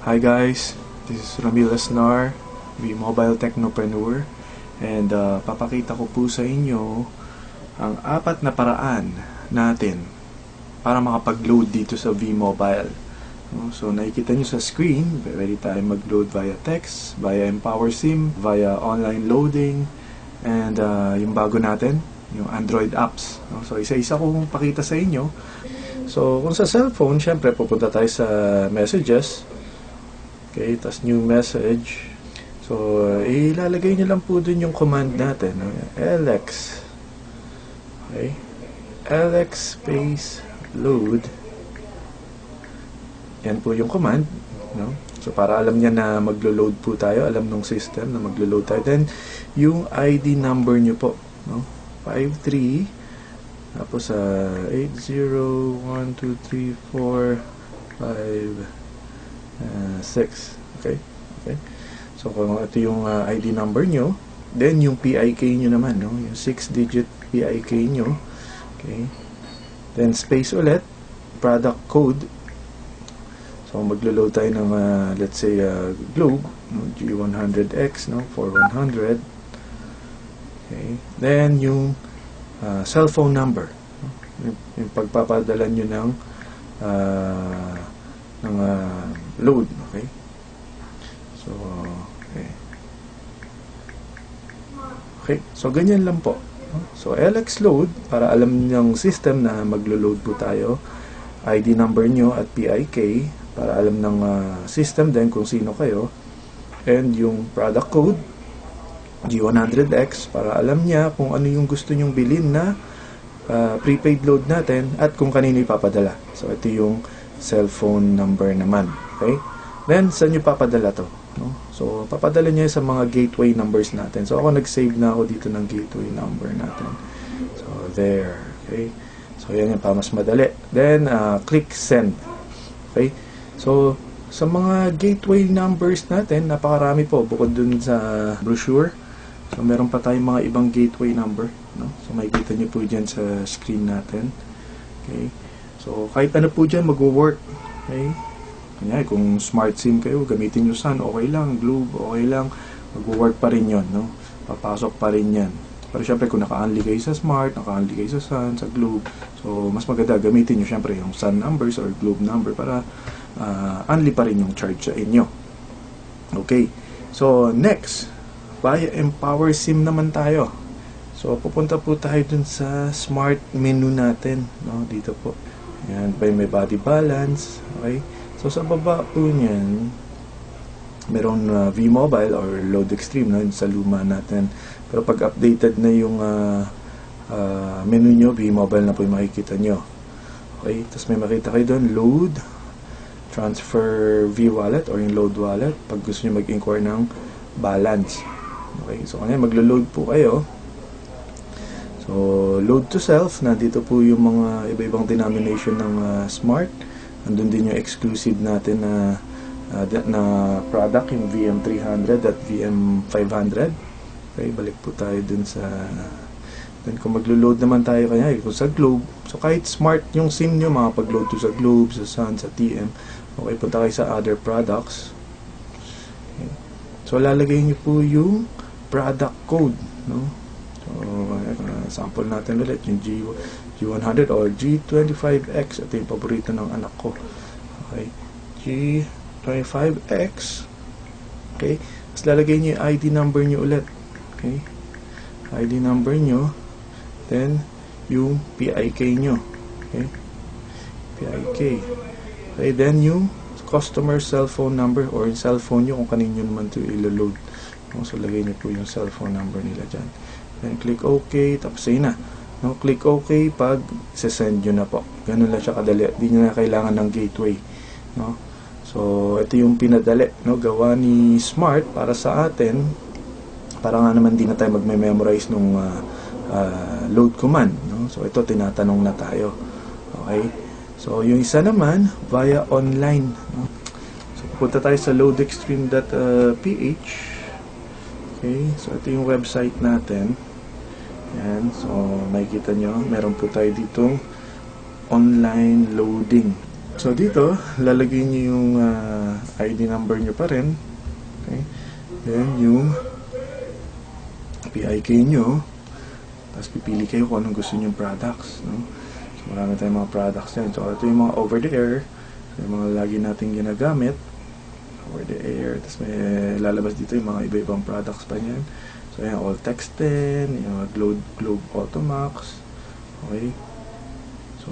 Hi guys, this is Ramil Asnar, the Mobile Technopreneur, and papakita ko po sa inyo ang 4 na paraan natin para makapag-load dito sa V-Mobile. So nakikita nyo sa screen, pwede tayo mag-load via text, via Empower SIM, via online loading, and yung bago natin, yung Android apps. So isa-isa kong pakita sa inyo. So kung sa cellphone, syempre pupunta tayo sa messages. Okay, tas new message. So, ilalagay nyo lang po dun yung command natin. LX. Okay. LX space load. Yan po yung command. No? So, para alam niya na maglo-load po tayo. Alam ng system na maglo-load tayo. Then, yung ID number nyo po. No? 53. Tapos, 801234 5 6. Okay? Okay. So, kung ito yung ID number nyo, then yung PIK nyo naman, no? Yung 6-digit PIK nyo. Okay? Then, space ulit, product code. So, maglo-load tayo ng, let's say, Globe, no? G100X, no? 4100. Okay? Then, yung cellphone number. No? Yung pagpapadala nyo ng load, okay? So, okay, so ganyan lang po. So, LX load, para alam ng system na maglo-load po tayo. ID number nyo at PIK, para alam ng system din kung sino kayo. And yung product code, G100X, para alam niya kung ano yung gusto nyong bilhin na prepaid load natin at kung kanino ipapadala. So, ito yung cellphone number naman. Okay? Then, saan nyo papadala to? No? So, papadala niya sa mga gateway numbers natin. So, ako nag-save na ako dito ng gateway number natin. So, there. Okay? So, yan yung pa mas madali. Then, click send. Okay? So, sa mga gateway numbers natin, napakarami po. Bukod dun sa brochure. So, meron pa tayong mga ibang gateway number. No? So, makikita nyo po dyan sa screen natin. Okay? So, kahit ano po dyan, mag-work. Okay? Kanya, kung smart SIM kayo, gamitin nyo Sun, okay lang. Globe, okay lang. Mag-work pa rin yun, no? Papasok pa rin yan. Pero syempre, kung naka-unli kayo sa Smart, naka-unli kayo sa Sun, sa Globe, so, mas maganda gamitin nyo syempre yung Sun numbers or Globe number para unli pa rin yung charge sa inyo. Okay. So, next, via Empower SIM naman tayo. So, pupunta po tayo dun sa Smart menu natin, no? Dito po. Yan, may body balance. Okay. So, sa baba po niyan, merong V-Mobile or Load Extreme, no? Sa luma natin. Pero pag updated na yung menu nyo, V-Mobile na po yung makikita nyo. Okay. Tapos may makita kayo doon, Load, Transfer V-Wallet or yung Load Wallet pag gusto nyo mag-inquire ng balance. Okay. So, kanya maglo-load po kayo. So, load to self, nandito po yung mga iba-ibang denomination ng Smart. Andun din yung exclusive natin na product, yung VM300 at VM500. Okay, balik po tayo dun sa... Then kung maglo-load naman tayo kanya, kung sa Globe, so kahit Smart yung SIM nyo, makapag-load to sa Globe, sa Sun, sa TM. Okay, punta kayo sa other products. Okay. So, lalagay nyo po yung product code, no? So, sample natin ulit yung G100 or G25X. Ito yung paborito ng anak ko. Okay. G25X. Okay. Tapos lalagay nyo yung ID number nyo ulit. Okay. ID number nyo. Then, yung PIK nyo. Okay. PIK. Okay. Then, yung customer cellphone number or yung cellphone nyo kung kanino naman ito ilo-load. So, lagay nyo po yung cellphone number nila dyan. Then, click OK. Tapos, yun na. No, click OK pag send nyo na po. Ganun lang siya kadali. Hindi nyo na kailangan ng gateway. No? So, ito yung pinadali. No? Gawa ni Smart para sa atin. Para nga naman di na tayo magme-memorize nung load command. No? So, ito tinatanong na tayo. Okay? So, yung isa naman, via online. No? So, pupunta tayo sa loadextreme.ph. Okay? So, ito yung website natin. Yan, so makikita nyo, meron po tayo ditong online loading. So dito, lalagay niyo yung ID number niyo pa rin. Okay? Then yung PIK niyo. Tapos pipili kayo kung anong gusto niyong products, no? So marami tayong mga products yan. So ito yung mga over the air. So, yung mga lagi nating ginagamit. Over the air. Tapos may lalabas dito yung mga iba-ibang products pa yan. So yan, all text 10, yung Globe Automax. Okay? So,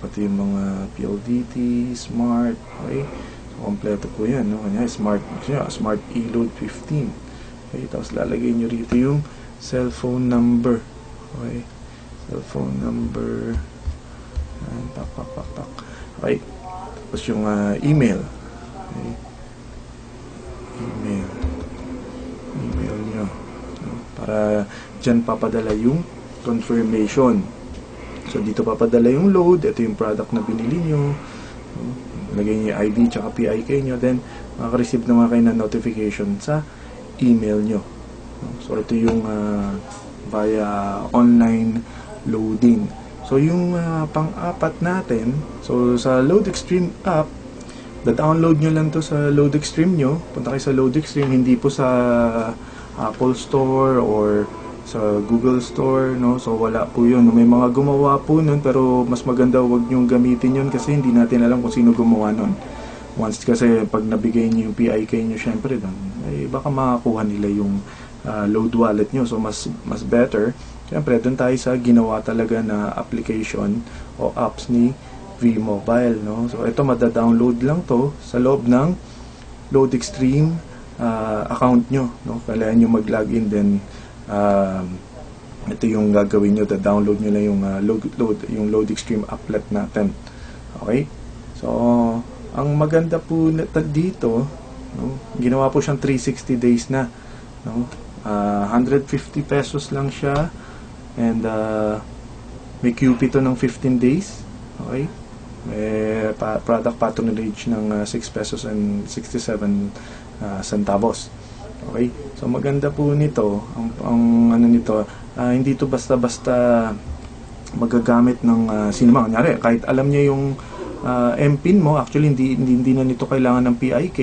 pati yung mga PLDT, Smart, okay? So, kompleto po yan, no? Kanya, Smart E-Load 15. Okay? Tapos, lalagay nyo rito yung cellphone number. Okay? Cellphone number. Ayan, pak. Okay? Tapos, yung email. Okay? Email nyo. No? Para dyan papadala yung confirmation. So, dito papadala yung load. Ito yung product na binili nyo. Lagay nyo yung ID tsaka PIK nyo. Then, makaka-receive naman kayo ng notification sa email nyo. So, ito yung via online loading. So, yung pang-apat natin, so, sa LoadExtreme app, da-download nyo lang to sa LoadExtreme nyo. Punta kayo sa LoadExtreme, hindi po sa Apple Store or sa Google Store, no? So wala po yun. May mga gumawa po nun, pero mas maganda wag nyong gamitin yun kasi hindi natin alam kung sino gumawa nun. Once kasi pag nabigay nyo yung PIK nyo, syempre doon, eh, baka makakuha nila yung load wallet nyo. So mas better, syempre doon tayo sa ginawa talaga na application o apps ni V-Mobile, no? So ito, mada-download lang to sa loob ng LoadExtreme account nyo, no? Kailangan nyo mag-login, then ito yung gagawin nyo, download nyo lang yung yung LoadExtreme applet natin. Okay? So, ang maganda po dito, no, ginawa po siyang 360 days na, no? 150 pesos lang siya, and may QP to ng 15 days. Okay? May product patronage ng 6 pesos and 67 centavos. Okay? So maganda po nito, ang ano nito, hindi to basta-basta magagamit ng sino man. Kunyari, kahit alam niya yung MPIN mo, actually hindi na nito kailangan ng PIK.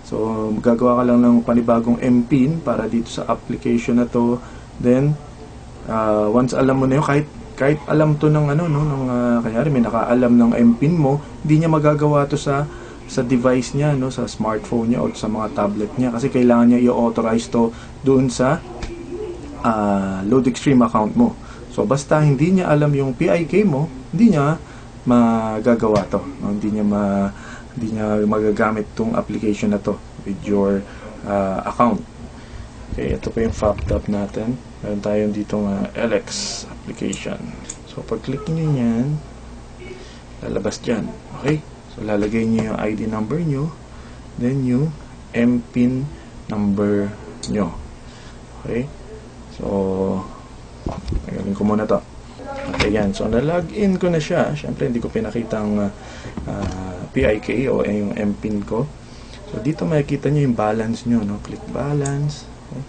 So gagawa ka lang ng panibagong MPIN para dito sa application na to. Then once alam mo na yun, kahit alam to ng ano, no, ng kunyari may nakaalam ng MPIN mo, hindi niya magagawa to sa device niya, no, sa smartphone niya o sa mga tablet niya, kasi kailangan niya i-authorize to doon sa LoadExtreme account mo. So basta hindi niya alam yung PIK mo, hindi niya magagawa to, no? Hindi niya magagamit tong application na to with your account. Okay, ito pa yung FAPTAP natin. Meron tayong ditong LX application. So pag click niyo yan, lalabas dyan. Okay? So, lalagay niyo yung ID number niyo, then yung MPIN number niyo. Okay? So, magaling ko muna to. Okay, yan. So, na-login ko na siya. Siyempre, hindi ko pinakita ang PIK o yung MPIN ko. So, dito makikita niyo yung balance niyo, no? Click balance. Okay?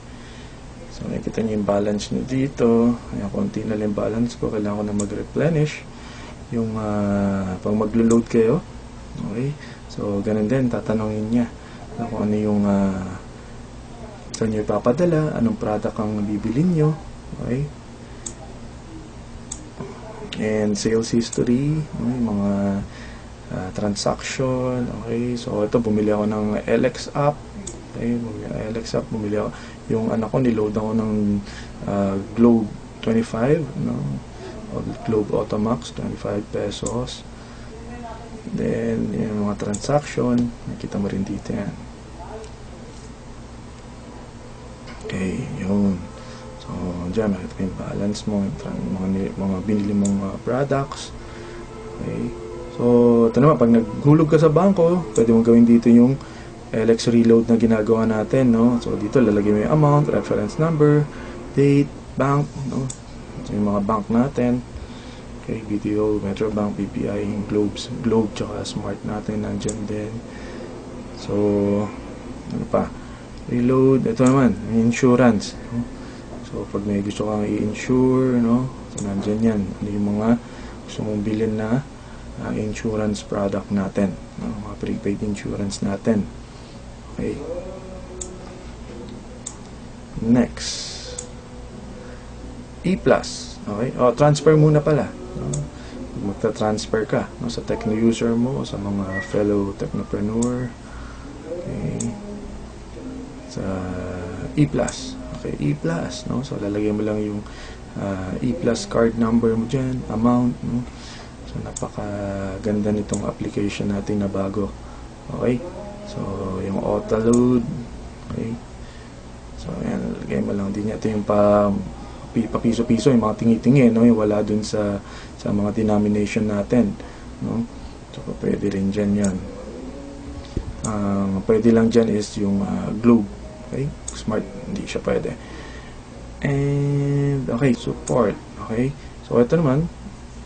So, makikita niyo yung balance niyo dito. Ayan, konti na lang yung balance ko. Kailangan ko na mag-replenish. Yung pag maglo-load kayo. Okay? So, ganun din, tatanungin niya kung ano yung saan nyo ipapadala, anong product ang bibilin nyo. Okay? And sales history, okay, mga transaction. Okay? So, ito, bumili ako ng LX app. Okay? LX app, bumili ako. Yung anak ko, niload ako ng Globe 25, no? O Globe Automax, 25 pesos. Then, yung mga transaction, nakita mo rin dito yan. Okay, yun. So, dyan, makita mo yung balance mo, mga binili mong products. Okay. So, ito naman, pag naghulog ka sa bangko, pwede mong gawin dito yung LX reload na ginagawa natin, no? So, dito, lalagay mo yung amount, reference number, date, bank, no? So, yung mga bank natin. Okay, BDO, Metrobank, BPI, Globe, tsaka Smart natin nandyan din. So, ano pa? Reload, ito naman, insurance. No? So, pag may gusto kang i-insure, no? So, nandyan yan. Ano yung mga gusto mong bilhin na insurance product natin, no? Mga prepaid insurance natin. Okay. Next, E+. Okay? Transfer muna pala, no? Magta-transfer ka, no, sa techno user mo, sa mga fellow technopreneur. Okay. Sa E+. Okay, E+, no? So lalagyan mo lang yung E+ card number mo dyan, amount, no? So napakaganda nitong application natin na bago. Okay? So yung auto load. Okay? So ayan, lagay mo lang din. Ito yung papiso-piso, yung mga tingi-tingi, no? Yung wala dun sa mga denomination natin, no? So pwede rin dyan yan. Pwede lang dyan is yung globe. Okay? Smart, hindi siya pwede. And okay, support. Okay? So ito naman,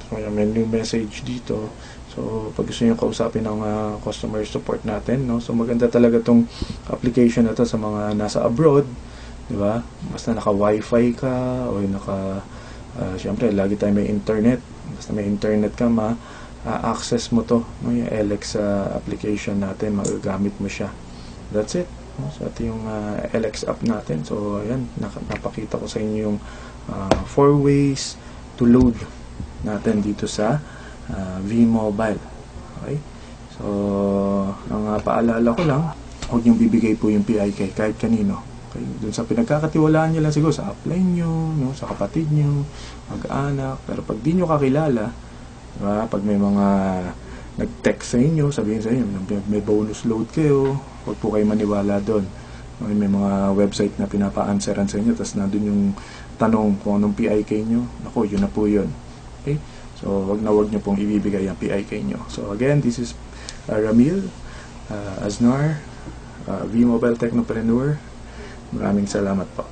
so may new message dito. So pag gusto niyo kausapin ng customer support natin, no? So maganda talaga tong application na to sa mga nasa abroad, di ba? Basta naka wifi ka o syempre lagi tayo may internet. Basta may internet ka, access mo to, no? Yung LX application natin, magagamit mo siya. That's it. So ito yung LX app natin. So ayan, napakita ko sa inyo yung 4 ways to load natin dito sa V-Mobile. Okay? So ang paalala ko lang, huwag niyong bibigay po yung PIK kahit kanino. Okay? Dun sa pinagkakatiwalaan niyo lang siguro sa upline niyo, no? Sa kapatid niyo, mag-anak. Pero pag di niyo kakilala, diba? Pag may mga nag-text sa inyo, sabihin sa inyo, may bonus load kayo, huwag po kayo maniwala doon. May mga website na pinapa-answeran sa inyo, tapos nandun yung tanong kung anong PIK nyo. Naku, yun na po yun. Okay? So, wag nyo pong ibibigay ang PIK nyo. So, again, this is Ramil Aznar, V-Mobile Technopreneur. Maraming salamat po.